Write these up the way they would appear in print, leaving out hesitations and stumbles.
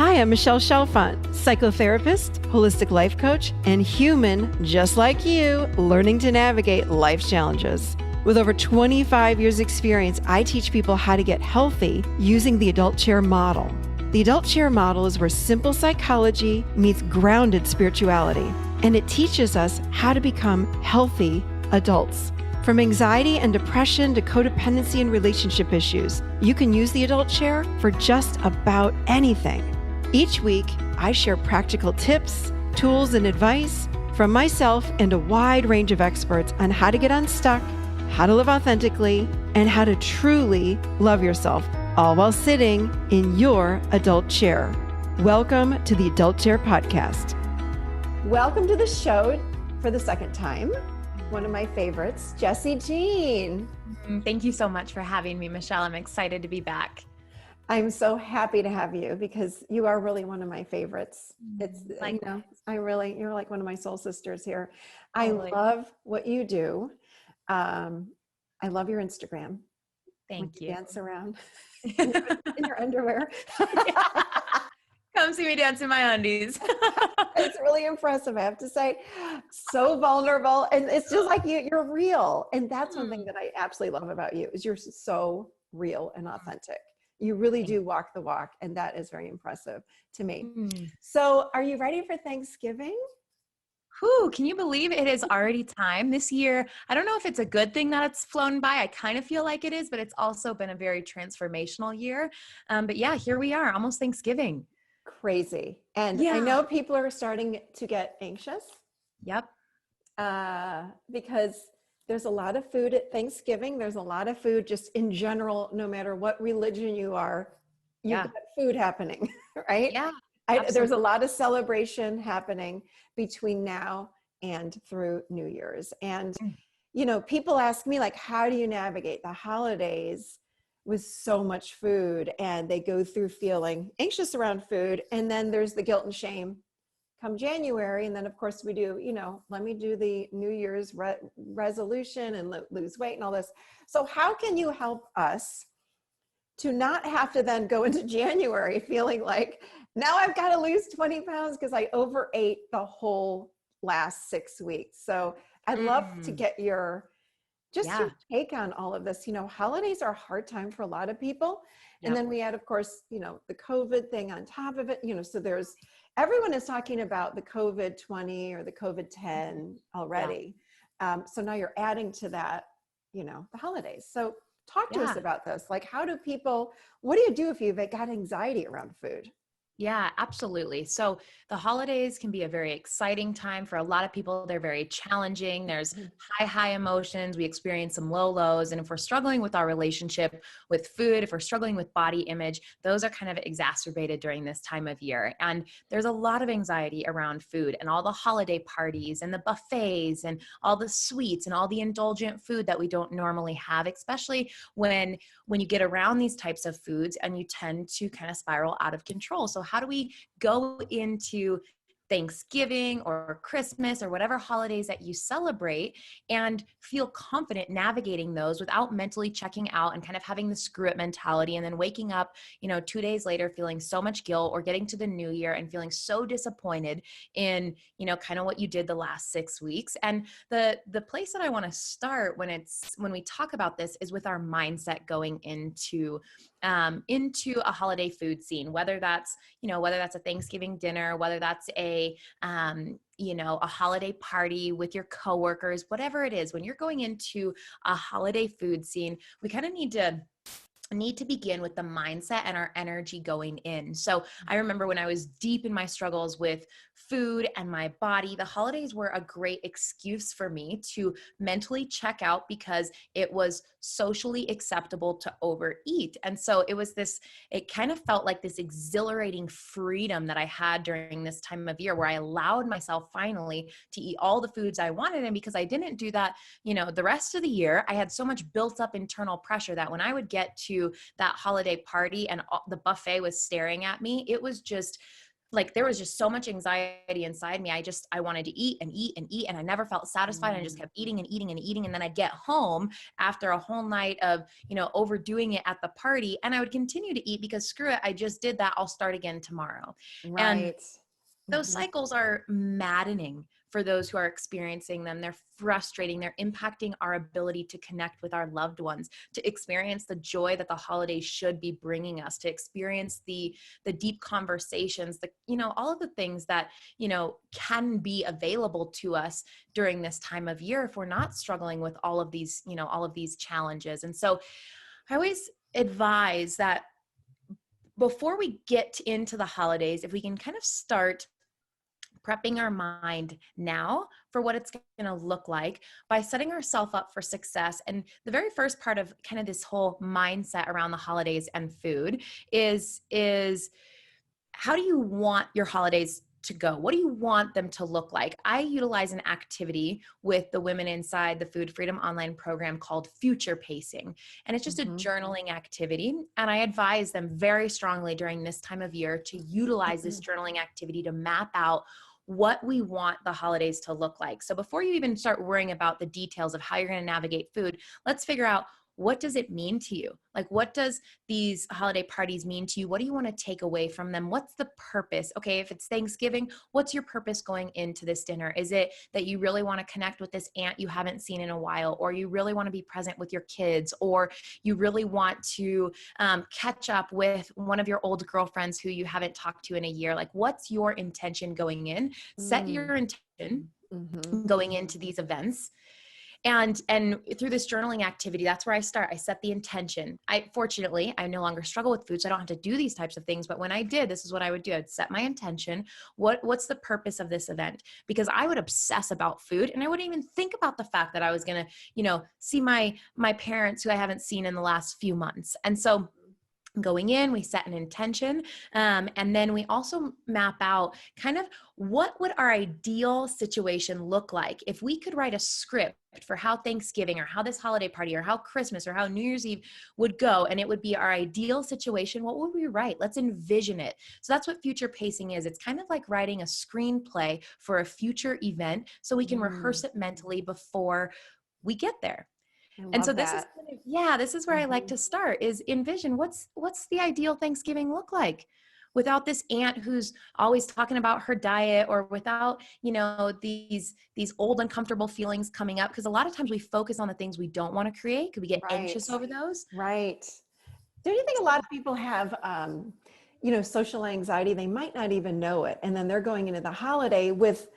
Hi, I'm Michelle Chalfant, psychotherapist, holistic life coach, and human just like you, learning to navigate life's challenges. With over 25 years experience, I teach people how to get healthy using the adult chair model. The adult chair model is where simple psychology meets grounded spirituality, and it teaches us how to become healthy adults. From anxiety and depression to codependency and relationship issues, you can use the adult chair for just about anything. Each week, I share practical tips, tools, and advice from myself and a wide range of experts on how to get unstuck, how to live authentically, and how to truly love yourself, all while sitting in your adult chair. Welcome to the Adult Chair Podcast. Welcome to the show for the second time. One of my favorites, Jessi Jean. Thank you so much for having me, Michelle. I'm excited to be back. I'm so happy to have you because you are really one of my favorites. It's, you're like one of my soul sisters here. I love what you do. I love your Instagram. Thank you. Dance around in your underwear. Come see me dance in my undies. It's really impressive, I have to say. So vulnerable. And it's just like you're real. And that's one thing that I absolutely love about you is you're so real and authentic. You really do walk the walk. And that is very impressive to me. So are you ready for Thanksgiving? Whew, can you believe it is already time this year? I don't know if it's a good thing that it's flown by. I kind of feel like it is, but it's also been a very transformational year. But yeah, here we are, almost Thanksgiving. Crazy. And I know people are starting to get anxious. Yep. Because there's a lot of food at Thanksgiving. There's a lot of food just in general, no matter what religion you are, you've got food happening, right? Yeah. There's a lot of celebration happening between now and through New Year's. And, you know, people ask me like, how do you navigate the holidays with so much food? And they go through feeling anxious around food. And then there's the guilt and shame come January. And then of course we do, let me do the New Year's resolution and lose weight and all this. So how can you help us to not have to then go into January feeling like, now I've got to lose 20 pounds because I overate the whole last 6 weeks. So I'd love to get your take on all of this. Holidays are a hard time for a lot of people. Yep. And then we had, of course, the COVID thing on top of it, so everyone is talking about the COVID-20 or the COVID-10 already. So now you're adding to that, the holidays. So talk to us about this. Like, what do you do if you've got anxiety around food? Yeah, absolutely. So the holidays can be a very exciting time for a lot of people. They're very challenging. There's high emotions. We experience some low lows. And if we're struggling with our relationship with food, if we're struggling with body image, those are kind of exacerbated during this time of year. And there's a lot of anxiety around food and all the holiday parties and the buffets and all the sweets and all the indulgent food that we don't normally have, especially when you get around these types of foods and you tend to kind of spiral out of control. So how do we go into Thanksgiving or Christmas or whatever holidays that you celebrate and feel confident navigating those without mentally checking out and kind of having the screw it mentality and then waking up, 2 days later feeling so much guilt or getting to the new year and feeling so disappointed in, kind of what you did the last 6 weeks. And the place that I want to start when we talk about this is with our mindset going into a holiday food scene, whether that's a Thanksgiving dinner, whether that's a holiday party with your coworkers, whatever it is. When you're going into a holiday food scene, we kind of need to begin with the mindset and our energy going in. So I remember when I was deep in my struggles with food and my body, the holidays were a great excuse for me to mentally check out because it was socially acceptable to overeat. And so it kind of felt like this exhilarating freedom that I had during this time of year where I allowed myself finally to eat all the foods I wanted. And because I didn't do that, the rest of the year, I had so much built up internal pressure that when I would get to that holiday party and the buffet was staring at me, it was just like there was just so much anxiety inside me. I wanted to eat and eat and eat, and I never felt satisfied. And I just kept eating and eating and eating. And then I'd get home after a whole night of, overdoing it at the party, and I would continue to eat because screw it, I just did that. I'll start again tomorrow. And Right. those cycles are maddening for those who are experiencing them. They're frustrating. They're impacting our ability to connect with our loved ones, to experience the joy that the holidays should be bringing us, to experience the deep conversations, all of the things that, can be available to us during this time of year if we're not struggling with all of these challenges. And so I always advise that before we get into the holidays, if we can kind of start prepping our mind now for what it's going to look like by setting ourselves up for success. And the very first part of kind of this whole mindset around the holidays and food is how do you want your holidays to go? What do you want them to look like? I utilize an activity with the women inside the Food Freedom Online program called future pacing. And it's just a journaling activity. And I advise them very strongly during this time of year to utilize this journaling activity to map out what we want the holidays to look like. So before you even start worrying about the details of how you're going to navigate food, let's figure out, what does it mean to you? Like, what does these holiday parties mean to you? What do you want to take away from them? What's the purpose? Okay, if it's Thanksgiving, what's your purpose going into this dinner? Is it that you really want to connect with this aunt you haven't seen in a while, or you really want to be present with your kids, or you really want to catch up with one of your old girlfriends who you haven't talked to in a year? Like, what's your intention going in? Set your intention going into these events. And through this journaling activity, that's where I start. I set the intention. Fortunately, I no longer struggle with food, so I don't have to do these types of things. But when I did, this is what I would do. I'd set my intention. What's the purpose of this event? Because I would obsess about food, and I wouldn't even think about the fact that I was going to, see my parents who I haven't seen in the last few months. And so going in, we set an intention, and then we also map out kind of what would our ideal situation look like if we could write a script for how Thanksgiving or how this holiday party or how Christmas or how New Year's Eve would go, and it would be our ideal situation. What would we write? Let's envision it. So that's what future pacing is. It's kind of like writing a screenplay for a future event so we can rehearse it mentally before we get there. And so this is this is where I like to start, is envision what's the ideal Thanksgiving look like without this aunt who's always talking about her diet, or without, these old uncomfortable feelings coming up. Because a lot of times we focus on the things we don't want to create because we get anxious over those. Right. Do you think a lot of people have, social anxiety? They might not even know it. And then they're going into the holiday with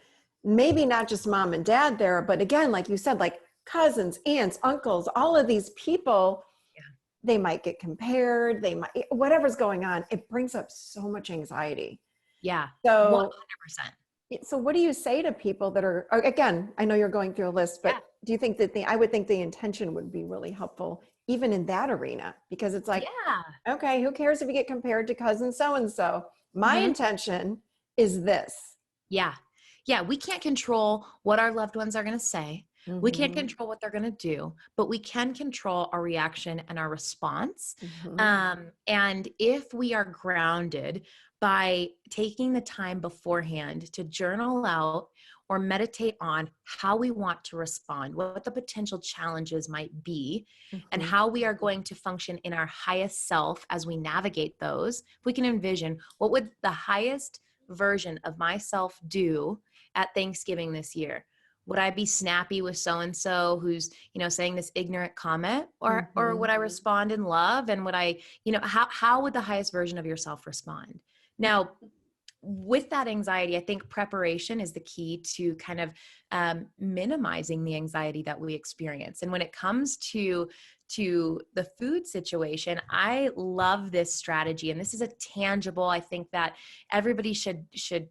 maybe not just mom and dad there, but again, like you said, like cousins, aunts, uncles, all of these people, they might get compared. They might, whatever's going on, it brings up so much anxiety. Yeah. So 100%. So what do you say to people that are, again, I know you're going through a list, but do you think that I would think the intention would be really helpful even in that arena? Because it's like, okay, who cares if you get compared to cousin so-and-so? My intention is this. Yeah. We can't control what our loved ones are going to say. We can't control what they're going to do, but we can control our reaction and our response. And if we are grounded by taking the time beforehand to journal out or meditate on how we want to respond, what the potential challenges might be, and how we are going to function in our highest self as we navigate those, if we can envision what would the highest version of myself do at Thanksgiving this year. Would I be snappy with so-and-so who's, saying this ignorant comment, or would I respond in love? And would I, how would the highest version of yourself respond? Now, with that anxiety, I think preparation is the key to kind of minimizing the anxiety that we experience. And when it comes to the food situation, I love this strategy. And this is a tangible, I think that everybody should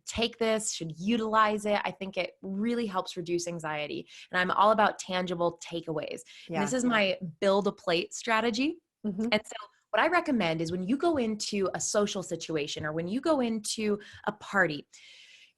take this, should utilize it. I think it really helps reduce anxiety. And I'm all about tangible takeaways. And this is my build a plate strategy. And so what I recommend is when you go into a social situation or when you go into a party,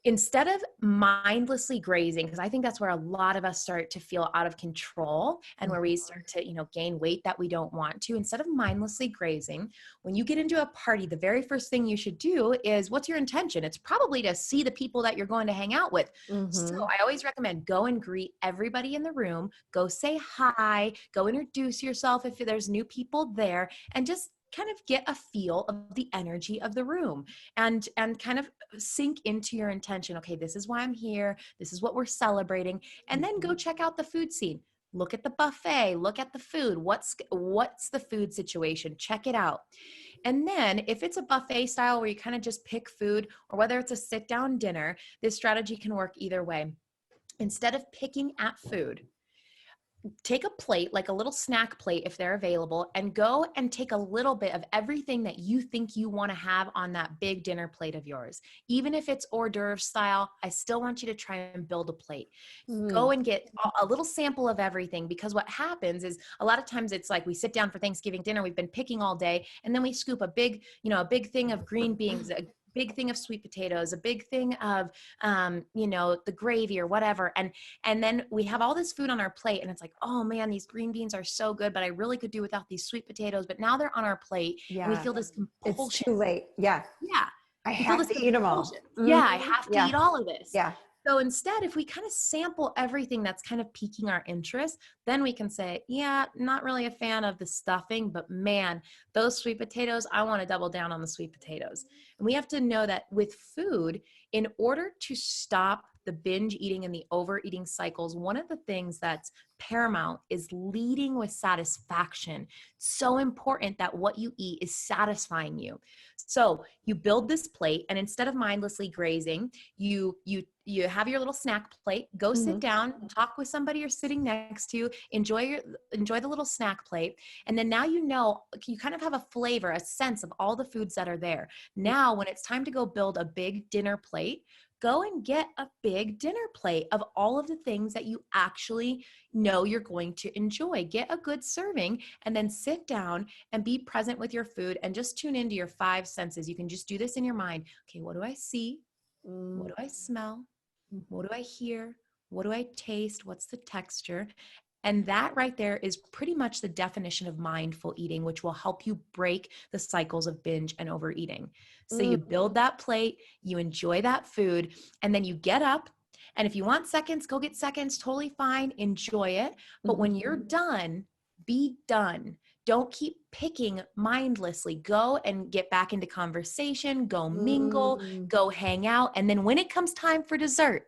instead of mindlessly grazing, because I think that's where a lot of us start to feel out of control and where we start to, gain weight that we don't want to. Instead of mindlessly grazing, when you get into a party, the very first thing you should do is, what's your intention? It's probably to see the people that you're going to hang out with. So I always recommend go and greet everybody in the room, go say hi, go introduce yourself if there's new people there, and just kind of get a feel of the energy of the room and kind of sink into your intention. Okay, this is why I'm here. This is what we're celebrating. And then go check out the food scene. Look at the buffet, look at the food. What's the food situation? Check it out. And then if it's a buffet style where you kind of just pick food, or whether it's a sit down dinner, this strategy can work either way. Instead of picking at food, take a plate, like a little snack plate if they're available, and go and take a little bit of everything that you think you want to have on that big dinner plate of yours. Even if it's hors d'oeuvre style, I still want you to try and build a plate. Go and get a little sample of everything, because what happens is a lot of times it's like we sit down for Thanksgiving dinner, we've been picking all day, and then we scoop a big thing of green beans, a big thing of sweet potatoes, a big thing of, the gravy or whatever. And then we have all this food on our plate and it's like, oh man, these green beans are so good, but I really could do without these sweet potatoes. But now they're on our plate and we feel this compulsion. It's too late. Yeah. I have to eat them all. Yeah, I have to eat all of this. Yeah. So instead, if we kind of sample everything that's kind of piquing our interest, then we can say, yeah, not really a fan of the stuffing, but man, those sweet potatoes, I want to double down on the sweet potatoes. And we have to know that with food, in order to stop the binge eating and the overeating cycles, one of the things that's paramount is leading with satisfaction. So important that what you eat is satisfying you. So you build this plate, and instead of mindlessly grazing, you have your little snack plate, go sit down, talk with somebody you're sitting next to, enjoy the little snack plate. And then now you kind of have a flavor, a sense of all the foods that are there. Now, when it's time to go build a big dinner plate, go and get a big dinner plate of all of the things that you actually know you're going to enjoy. Get a good serving and then sit down and be present with your food and just tune into your 5 senses. You can just do this in your mind. Okay, what do I see? What do I smell? What do I hear? What do I taste? What's the texture? And that right there is pretty much the definition of mindful eating, which will help you break the cycles of binge and overeating. So you build that plate, you enjoy that food, and then you get up. And if you want seconds, go get seconds, totally fine, enjoy it. But when you're done, be done. Don't keep picking mindlessly. Go and get back into conversation, go mingle, go hang out. And then when it comes time for dessert,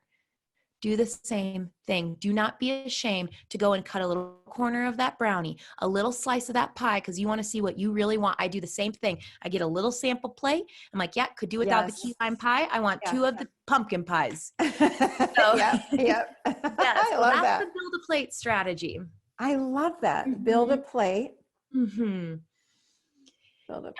do the same thing. Do not be ashamed to go and cut a little corner of that brownie, a little slice of that pie, because you want to see what you really want. I do the same thing. I get a little sample plate. I'm like, yeah, could do without the key lime pie. I want 2 of the pumpkin pies. So, Yep. I love that's that. the build a plate strategy. I love that. Build a plate. And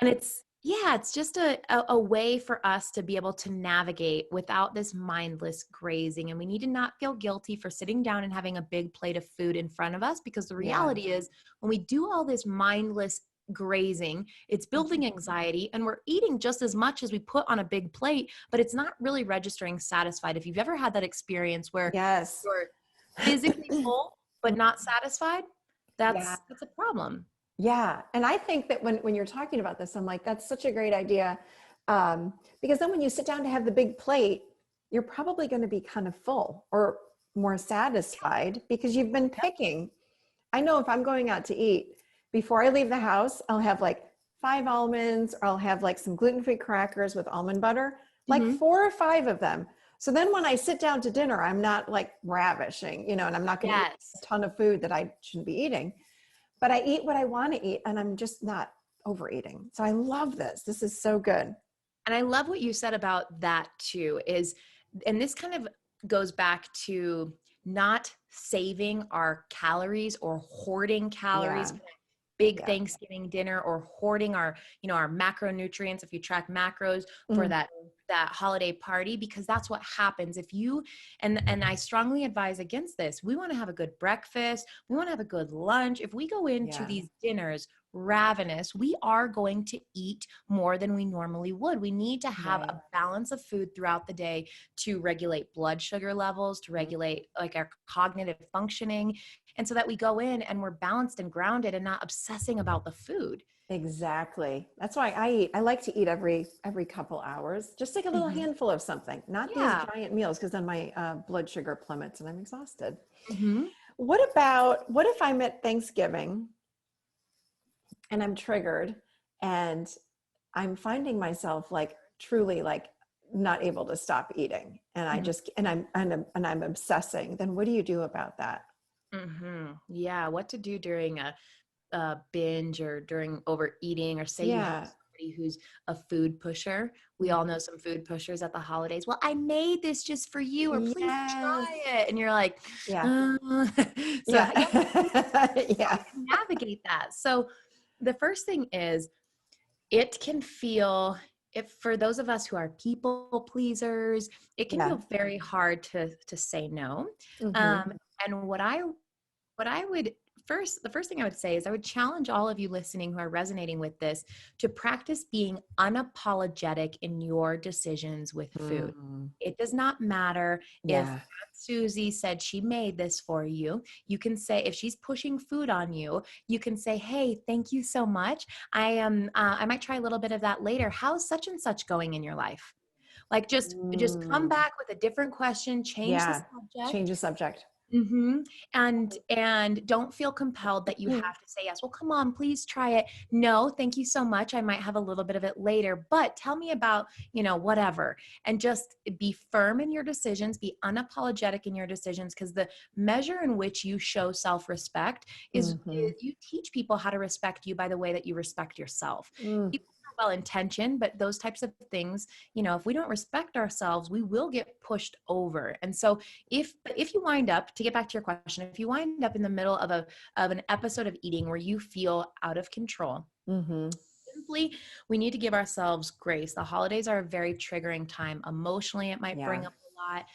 it's just a way for us to be able to navigate without this mindless grazing. And we need to not feel guilty for sitting down and having a big plate of food in front of us, because the reality is when we do all this mindless grazing, it's building anxiety, and we're eating just as much as we put on a big plate, but it's not really registering satisfied. If you've ever had that experience where you're physically full but not satisfied, that's a problem. Yeah. And I think that when you're talking about this, I'm like, that's such a great idea. Because then when you sit down to have the big plate, you're probably going to be kind of full or more satisfied because you've been picking. I know if I'm going out to eat, before I leave the house, I'll have like 5 almonds, or I'll have like some gluten-free crackers with almond butter, like 4 or 5 of them. So then when I sit down to dinner, I'm not like ravishing, and I'm not going to eat a ton of food that I shouldn't be eating. But I eat what I want to eat, and I'm just not overeating. So I love this. This is so good. And I love what you said about that too, and this kind of goes back to not saving our calories or hoarding calories. Big Thanksgiving dinner, or hoarding our macronutrients, if you track macros for that holiday party, because that's what happens if you, and I strongly advise against this. We want to have a good breakfast. We want to have a good lunch. If we go into these dinners ravenous, we are going to eat more than we normally would. We need to have Right. a balance of food throughout the day to regulate blood sugar levels, to regulate like our cognitive functioning. And so that we go in and we're balanced and grounded and not obsessing about the food. Exactly. That's why I eat. I like to eat every couple hours. Just take a little Mhm. handful of something, not these Yeah. giant meals, because then my blood sugar plummets and I'm exhausted. Hmm. What if I'm at Thanksgiving and I'm triggered and I'm finding myself like truly like not able to stop eating, and I just and I'm obsessing? Then what do you do about that? Yeah. What to do during a binge or during overeating, or say you have Yeah. somebody who's a food pusher. We all Mhm. know some food pushers at the holidays. Well, I made this just for you, or please Yes. try it. And you're like, Yeah. uh. So Yeah. yeah, how Yeah. do you navigate that? So the first thing is, it can feel, if for those of us who are people pleasers, it can Yeah. feel very hard to say no. Hmm. Um, and what I would the first thing I would say is, I would challenge all of you listening who are resonating with this to practice being unapologetic in your decisions with food. Mm. It does not matter if Yeah. Aunt Susie said she made this for you. You can say, if she's pushing food on you, you can say, "Hey, thank you so much. I might try a little bit of that later. How's such and such going in your life?" Like, just come Mm. back with a different question, change the Yeah. Change subject. the subject. Mhm. And don't feel compelled that you Mm. have to say yes. "Well, come on, please try it." "No, thank you so much. I might have a little bit of it later, but tell me about, whatever." And just be firm in your decisions, be unapologetic in your decisions, because the measure in which you show self-respect is Hmm. you teach people how to respect you by the way that you respect yourself. Mm. People are well intentioned, but those types of things, if we don't respect ourselves, we will get pushed over. And so if you wind up, to get back to your question, if you wind up in the middle of an episode of eating where you feel out of control, Hmm. simply, we need to give ourselves grace. The holidays are a very triggering time. Emotionally, it might Yeah. bring up a lot.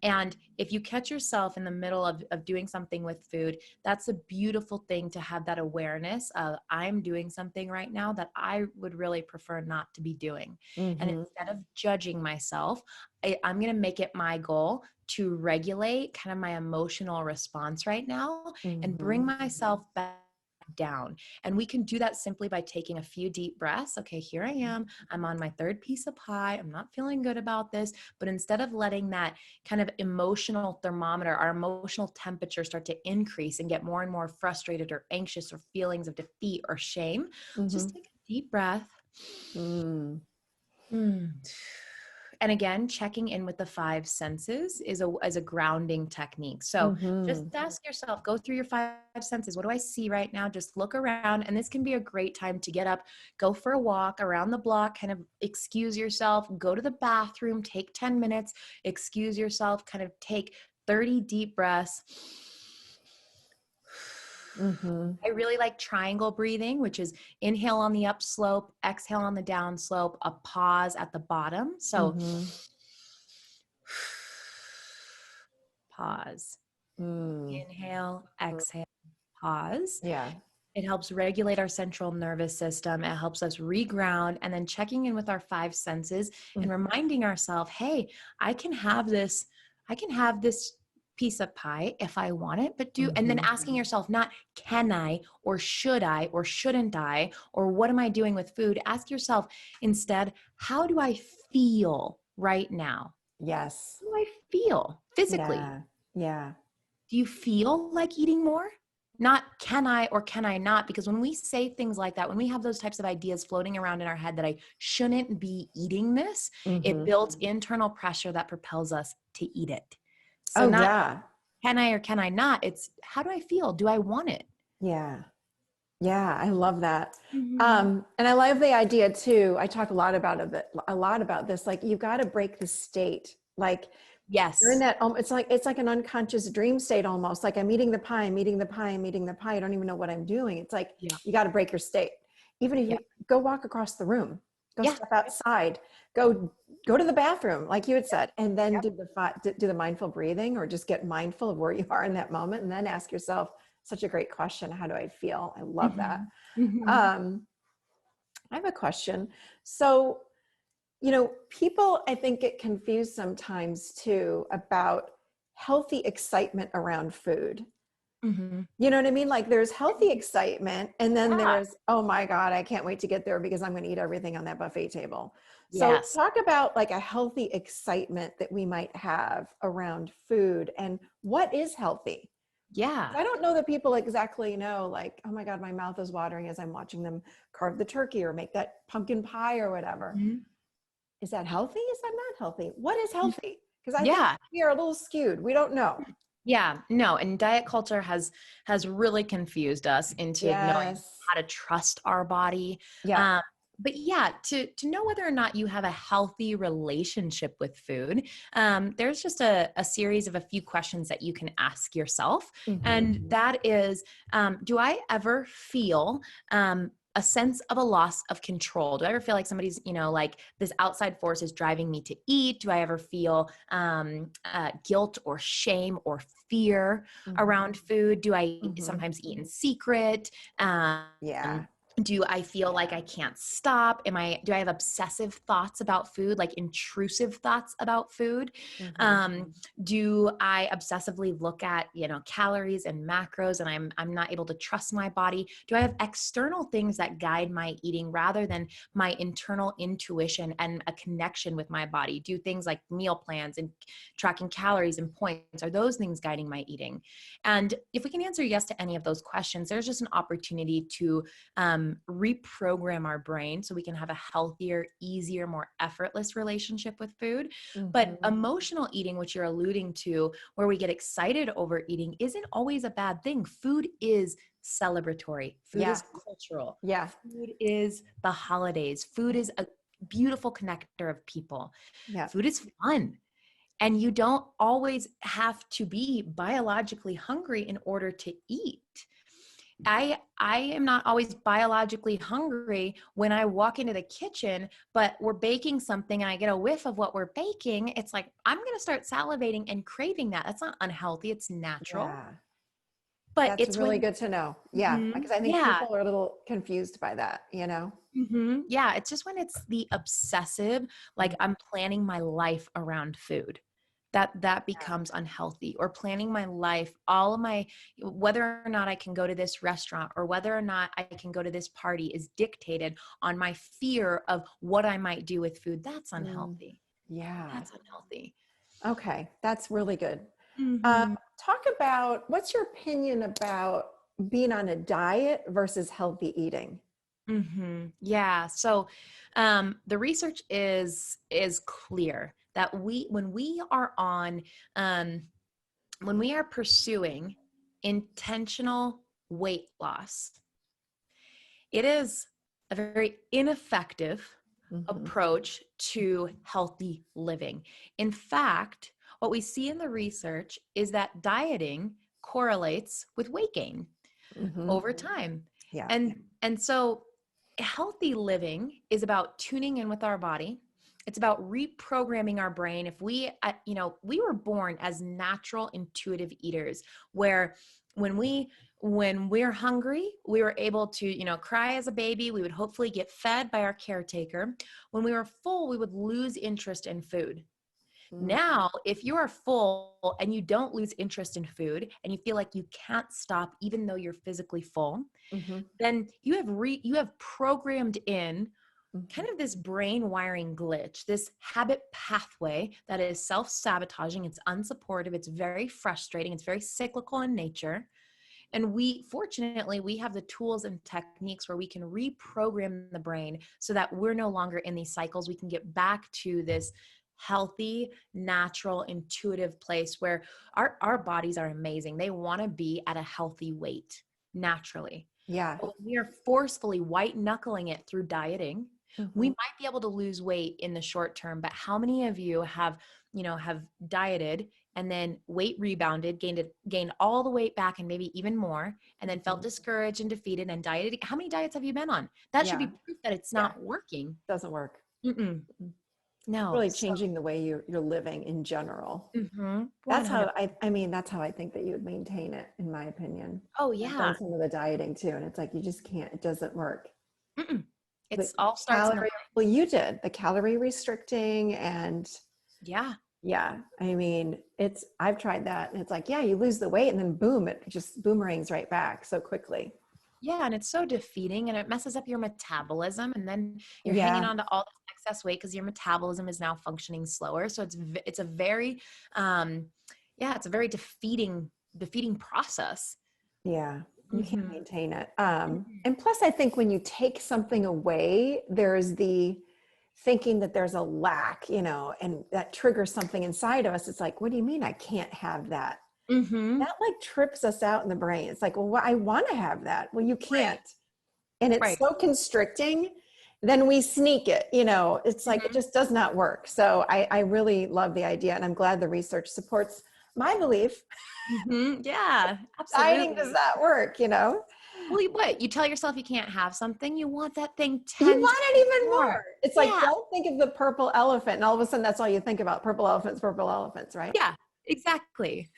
And if you catch yourself in the middle of doing something with food, that's a beautiful thing, to have that awareness of, I'm doing something right now that I would really prefer not to be doing. And Hmm. instead of judging myself, I'm going to make it my goal to regulate kind of my emotional response right now and bring Hmm. myself back down. And we can do that simply by taking a few deep breaths. Okay, here I am. I'm on my third piece of pie. I'm not feeling good about this. But instead of letting that kind of emotional thermometer, our emotional temperature, start to increase and get more and more frustrated or anxious, or feelings of defeat or shame, Hmm. just take a deep breath. Mm. Mm. And again, checking in with the five senses is a grounding technique. So just Hmm. ask yourself, go through your five senses. What do I see right now? Just look around. And this can be a great time to get up, go for a walk around the block, kind of excuse yourself, go to the bathroom, take 10 minutes, excuse yourself, kind of take 30 deep breaths. Hmm. I really like triangle breathing, which is inhale on the up slope, exhale on the down slope, a pause at the bottom. So Hmm. pause, Mm. inhale, exhale, pause. Yeah. It helps regulate our central nervous system. It helps us reground, and then checking in with our five senses and Mm. reminding ourselves, hey, I can have this, I can have this piece of pie if I want it, and then Hmm. asking yourself, not can I, or should I, or shouldn't I, or what am I doing with food? Ask yourself instead, how do I feel right now? Yes. How do I feel physically? Yeah. Yeah. Do you feel like eating more? Not can I or can I not? Because when we say things like that, when we have those types of ideas floating around in our head that I shouldn't be eating this, it Hmm. builds internal pressure that propels us to eat it. So Oh not yeah. can I or can I not? It's how do I feel? Do I want it? Yeah. Yeah, I love that. Mhm. And I love the idea too. I talk a lot about this. Like you got to break the state. Like you're in Yes. that. It's like an unconscious dream state almost. Like I'm eating the pie, I'm eating the pie, I'm eating the pie. I don't even know what I'm doing. It's like Yeah. you got to break your state. Even if Yeah. you go walk across the room, go Yeah. step outside, go to the bathroom, like you had said, and then Yep. do the mindful breathing, or just get mindful of where you are in that moment, and then ask yourself, such a great question. How do I feel? I love that. Mm-hmm. I have a question. So, people, I think, get confused sometimes too about healthy excitement around food. Mm-hmm. You know what I mean? Like there's healthy excitement, and then Yeah. there's, oh my God, I can't wait to get there because I'm going to eat everything on that buffet table. So Yes. talk about like a healthy excitement that we might have around food and what is healthy. Yeah. I don't know that people exactly know, like, oh my God, my mouth is watering as I'm watching them carve the turkey or make that pumpkin pie or whatever. Mhm. Is that healthy? Is that not healthy? What is healthy? Because I think Yeah. we are a little skewed. We don't know. Yeah, no, and diet culture has really confused us into knowing Yes. how to trust our body. Yeah. Um, but yeah, to know whether or not you have a healthy relationship with food, there's just a series of a few questions that you can ask yourself, and Mm-hmm. that is, do I ever feel a sense of a loss of control? Do I ever feel like somebody's, like this outside force is driving me to eat? Do I ever feel guilt or shame or fear Mm-hmm. around food? Do I Mm-hmm. sometimes eat in secret? Yeah. Do I feel like I can't stop? Do I have obsessive thoughts about food, like intrusive thoughts about food? Mm-hmm. Um, do I obsessively look at, calories and macros, and I'm not able to trust my body? Do I have external things that guide my eating rather than my internal intuition and a connection with my body? Do things like meal plans and tracking calories and points, are those things guiding my eating? And if we can answer yes to any of those questions, there's just an opportunity to reprogram our brain so we can have a healthier, easier, more effortless relationship with food. But Mm-hmm. emotional eating, which you're alluding to, where we get excited over eating, isn't always a bad thing. Food is celebratory. Food Yeah. is cultural. Yeah. Food is the holidays. Food is a beautiful connector of people. Yeah. Food is fun. And you don't always have to be biologically hungry in order to eat. I am not always biologically hungry when I walk into the kitchen, but we're baking something and I get a whiff of what we're baking. It's like, I'm going to start salivating and craving that. That's not unhealthy. It's natural. Yeah. But That's it's really when, good to know. Yeah. Mhm. Because I think Yeah. people are a little confused by that. Yeah. It's just when it's the obsessive, like Mhm. I'm planning my life around food. That becomes unhealthy, or planning my life, all of my, whether or not I can go to this restaurant or whether or not I can go to this party is dictated on my fear of what I might do with food. That's Mm. unhealthy. Yeah. That's unhealthy. Okay. That's really good. Mm-hmm. Talk about what's your opinion about being on a diet versus healthy eating? Mm-hmm. Yeah. So the research is clear that when we are on when we are pursuing intentional weight loss, it is a very ineffective Mm-hmm. approach to healthy living. In fact, what we see in the research is that dieting correlates with weight gain Mm-hmm. over time. Yeah. And so healthy living is about tuning in with our body. It's about reprogramming our brain. If we were born as natural intuitive eaters, where when we're hungry, we were able to, cry as a baby. We would hopefully get fed by our caretaker. When we were full, we would lose interest in food. Mm-hmm. Now, if you are full and you don't lose interest in food and you feel like you can't stop even though you're physically full, Mm-hmm. then you have programmed in Mm-hmm. kind of this brain wiring glitch, this habit pathway that is self-sabotaging, it's unsupportive, it's very frustrating, it's very cyclical in nature. And fortunately, we have the tools and techniques where we can reprogram the brain so that we're no longer in these cycles. We can get back to this healthy, natural, intuitive place where our bodies are amazing. They want to be at a healthy weight naturally. Yeah. But when we are forcefully white knuckling it through dieting, we Mm-hmm. might be able to lose weight in the short term. But how many of you have dieted and then weight rebounded, gained all the weight back and maybe even more, and then felt Mm-hmm. discouraged and defeated and dieted? How many diets have you been on? That should Yeah. be proof that it's Yeah. not working. Doesn't work. Mm-mm. No. Really So, changing the way you're living in general. mhm, That's 100. how I mean, that's how I think that you would maintain it, in my opinion. Oh, I've done yeah. some of the dieting too, and it's like, you just can't, it doesn't work. Mm-mm. The It's all starts in the calorie, mind. well, you did the calorie restricting, and Yeah. yeah, I mean, I've tried that, and it's like, yeah, you lose the weight and then boom, it just boomerangs right back so quickly. Yeah, and it's so defeating and it messes up your metabolism and then you're hanging Yeah, on to all this excess weight because your metabolism is now functioning slower. So it's a very um yeah, it's a very defeating process. yeah, you can't Mhm. maintain it. Mhm. And plus, I think when you take something away, there's the thinking that there's a lack, and that triggers something inside of us. It's like, what do you mean I can't have that? Mhm. That like trips us out in the brain. It's like, well, I want to have that. Well, you Right. can't. And it's Right. so constricting. Then we sneak it, it's like, it Mhm. just does not work. So I really love the idea. And I'm glad the research supports my belief. Mhm. Yeah, Dieting does absolutely. not work. Well, what? You tell yourself you can't have something, you want that thing You 10 want it times even more. more. It's like, Yeah. don't think of the purple elephant. And all of a sudden, that's all you think about: purple elephants, right? Yeah, exactly.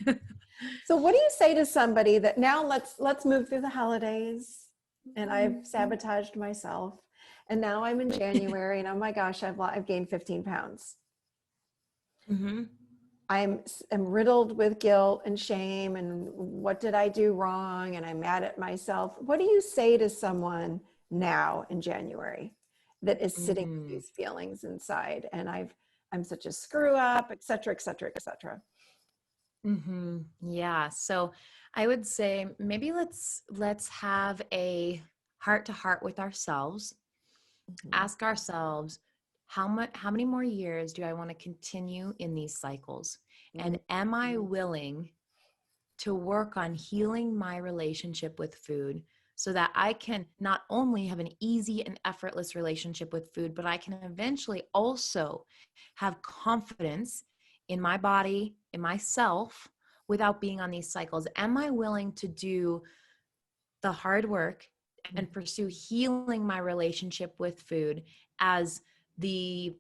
So what do you say to somebody that now, let's move through the holidays, and I've Mhm. sabotaged myself, and now I'm in January, and oh my gosh, I've gained 15 pounds. Mhm. I'm riddled with guilt and shame, and what did I do wrong? And I'm mad at myself. What do you say to someone now in January that is sitting with Mhm. these feelings inside? And I'm such a screw up, et cetera, et cetera, et cetera. Yeah. So I would say maybe let's have a heart to heart with ourselves. Mhm. Ask ourselves how many more years do I want to continue in these cycles? Mhm. And am I willing to work on healing my relationship with food so that I can not only have an easy and effortless relationship with food, but I can eventually also have confidence in my body, in myself, without being on these cycles? Am I willing to do the hard work and pursue healing my relationship with food as the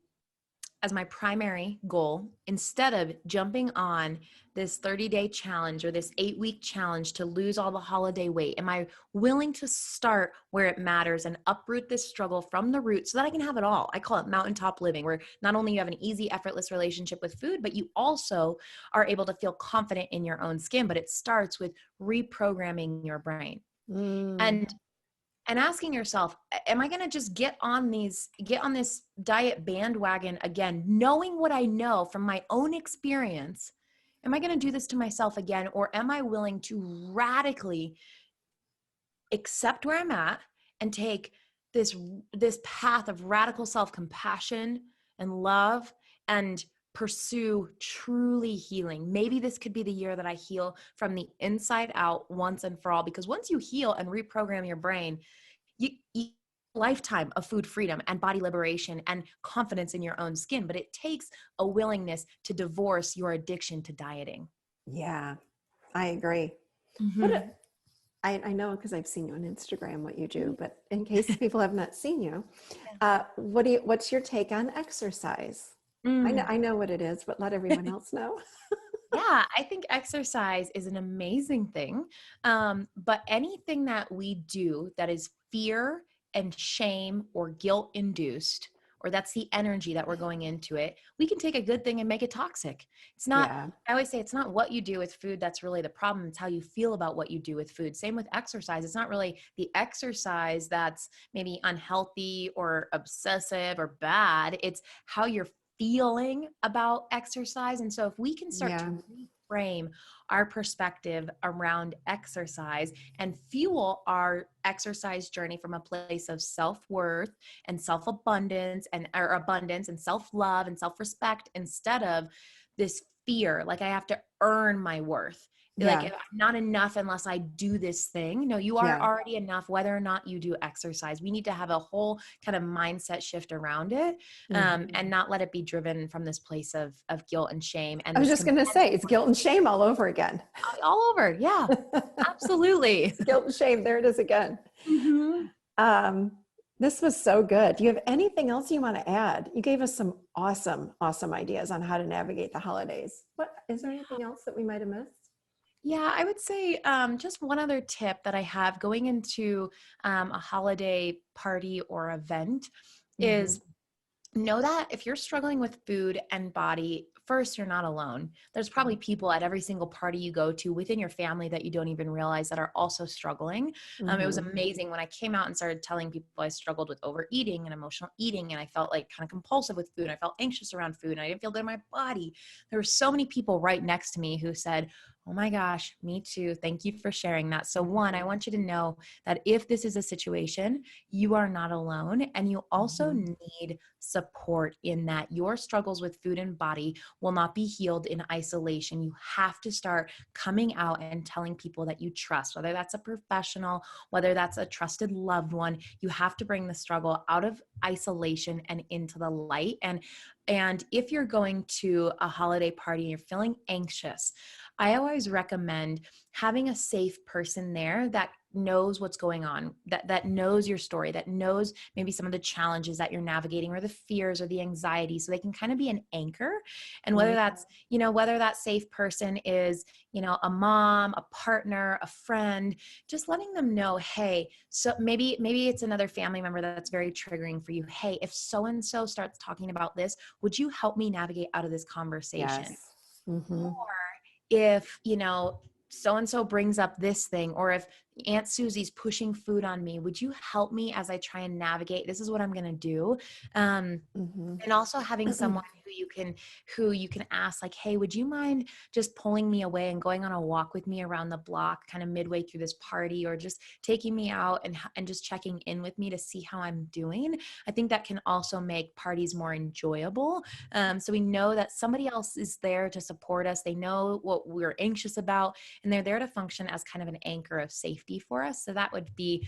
as my primary goal, instead of jumping on this 30-day challenge or this 8-week challenge to lose all the holiday weight? Am I willing to start where it matters and uproot this struggle from the root so that I can have it all? I call it mountaintop living, where not only you have an easy, effortless relationship with food, but you also are able to feel confident in your own skin. But it starts with reprogramming your brain. Mm, And asking yourself, am I going to just get on this diet bandwagon again, knowing what I know from my own experience? Am I going to do this to myself again, or am I willing to radically accept where I'm at and take this this path of radical self-compassion and love and pursue truly healing? Maybe this could be the year that I heal from the inside out once and for all, because once you heal and reprogram your brain, you lifetime of food freedom and body liberation and confidence in your own skin. But it takes a willingness to divorce your addiction to dieting. yeah, I agree. What a, Mm-hmm. I know, because I've seen you on Instagram what you do, but in case people have not seen you, what's your take on exercise? Mm. I know what it is, but let everyone else know. Yeah, I think exercise is an amazing thing. But anything that we do that is fear and shame or guilt induced, or that's the energy that we're going into it, we can take a good thing and make it toxic. It's not, Yeah. I always say, it's not what you do with food that's really the problem. It's how you feel about what you do with food. Same with exercise. It's not really the exercise that's maybe unhealthy or obsessive or bad. It's how you're feeling about exercise. And so if we can start Yeah. to reframe our perspective around exercise and fuel our exercise journey from a place of self-worth and self-abundance and or abundance and self-love and self-respect, instead of this fear, like I have to earn my worth. Like Yeah. I'm not enough unless I do this thing. No, you are Yeah. already enough whether or not you do exercise. We need to have a whole kind of mindset shift around it, Mhm. and not let it be driven from this place of guilt and shame I and was this just going to say, it's guilt and shame all over again. all over. Yeah, absolutely. Guilt and shame. There it is again. Mhm. Um, This was so good. Do you have anything else you want to add? You gave us some awesome, awesome ideas on how to navigate the holidays. What is there anything else that we might have missed? Yeah, I would say just one other tip that I have going into a holiday party or event Mm-hmm. is know that if you're struggling with food and body, first, you're not alone. There's probably people at every single party you go to within your family that you don't even realize that are also struggling. It was Mm-hmm. amazing when I came out and started telling people I struggled with overeating and emotional eating, and I felt like kind of compulsive with food. I felt anxious around food, and I didn't feel good in my body. There were so many people right next to me who said, "Oh my gosh, me too. Thank you for sharing that." So one, I want you to know that if this is a situation, you are not alone, and you also Mm-hmm. need support in that your struggles with food and body will not be healed in isolation. You have to start coming out and telling people that you trust, whether that's a professional, whether that's a trusted loved one. You have to bring the struggle out of isolation and into the light. And if you're going to a holiday party and you're feeling anxious, I always recommend having a safe person there that knows what's going on, that knows your story, that knows maybe some of the challenges that you're navigating or the fears or the anxiety, so they can kind of be an anchor. And whether that's, whether that safe person is, a mom, a partner, a friend, just letting them know, hey, so maybe it's another family member that's very triggering for you. Hey, if so-and-so starts talking about this, would you help me navigate out of this conversation? Yes. Mm-hmm. Or if, so-and-so brings up this thing, or if Aunt Susie's pushing food on me, would you help me as I try and navigate? This is what I'm going to do. Mm-hmm. And also having someone who you can ask, like, hey, would you mind just pulling me away and going on a walk with me around the block kind of midway through this party, or just taking me out and just checking in with me to see how I'm doing? I think that can also make parties more enjoyable. So we know that somebody else is there to support us. They know what we're anxious about, and they're there to function as kind of an anchor of safety for us. So that would be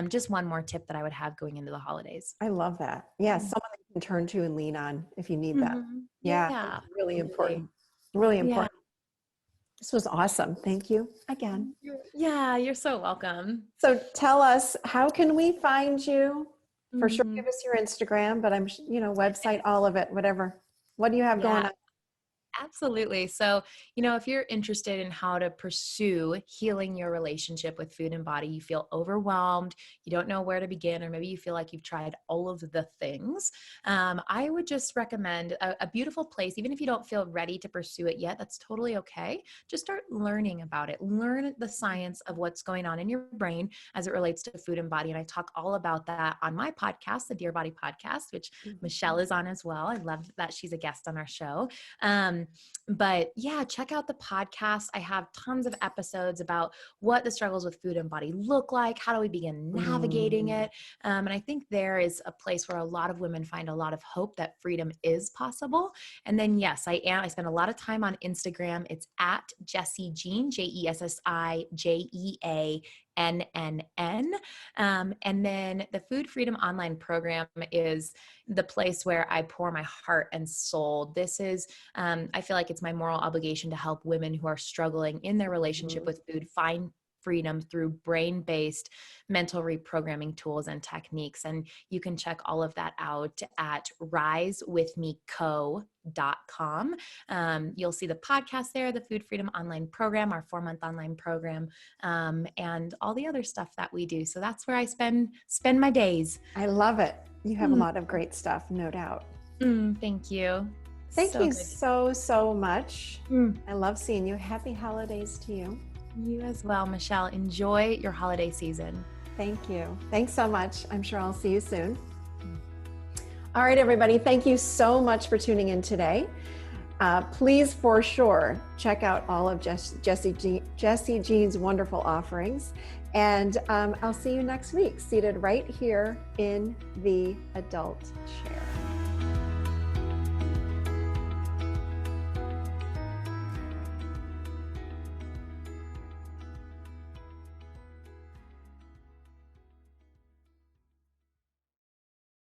just one more tip that I would have going into the holidays. I love that. Yeah, someone that you can turn to and lean on if you need that. Mhm. Yeah, Yeah, that's really absolutely. important. Really Yeah. important. This was awesome. Thank you again. Yeah, you're so welcome. So tell us, how can we find you? For sure, Mhm. give us your Instagram, but website, all of it, whatever. What do you have going Yeah. on? Absolutely. So, if you're interested in how to pursue healing your relationship with food and body, you feel overwhelmed, you don't know where to begin, or maybe you feel like you've tried all of the things, I would just recommend a beautiful place. Even if you don't feel ready to pursue it yet, that's totally okay. Just start learning about it. Learn the science of what's going on in your brain as it relates to food and body. And I talk all about that on my podcast, the Dear Body Podcast, which Michelle is on as well. I love that she's a guest on our show. But yeah, check out the podcast. I have tons of episodes about what the struggles with food and body look like. How do we begin navigating it? And I think there is a place where a lot of women find a lot of hope that freedom is possible. And then, yes, I spend a lot of time on Instagram. It's at Jessi Jean, JessiJeanNNN. And then the Food Freedom Online Program is the place where I pour my heart and soul. This is, I feel like it's my moral obligation to help women who are struggling in their relationship with food find freedom through brain-based mental reprogramming tools and techniques. And you can check all of that out at risewithmeco.com. You'll see the podcast there, the Food Freedom Online Program, our 4-month online program, and all the other stuff that we do. So that's where I spend my days. I love it. You have a lot of great stuff, no doubt. Thank you. Thank you good. so much. I love seeing you. Happy holidays to you. You as well, Michelle. Enjoy your holiday season. Thank you. Thanks so much. I'm sure I'll see you soon. All right, everybody. Thank you so much for tuning in today. Please, for sure, check out all of Jessi Jean's wonderful offerings. And I'll see you next week, seated right here in the adult chair.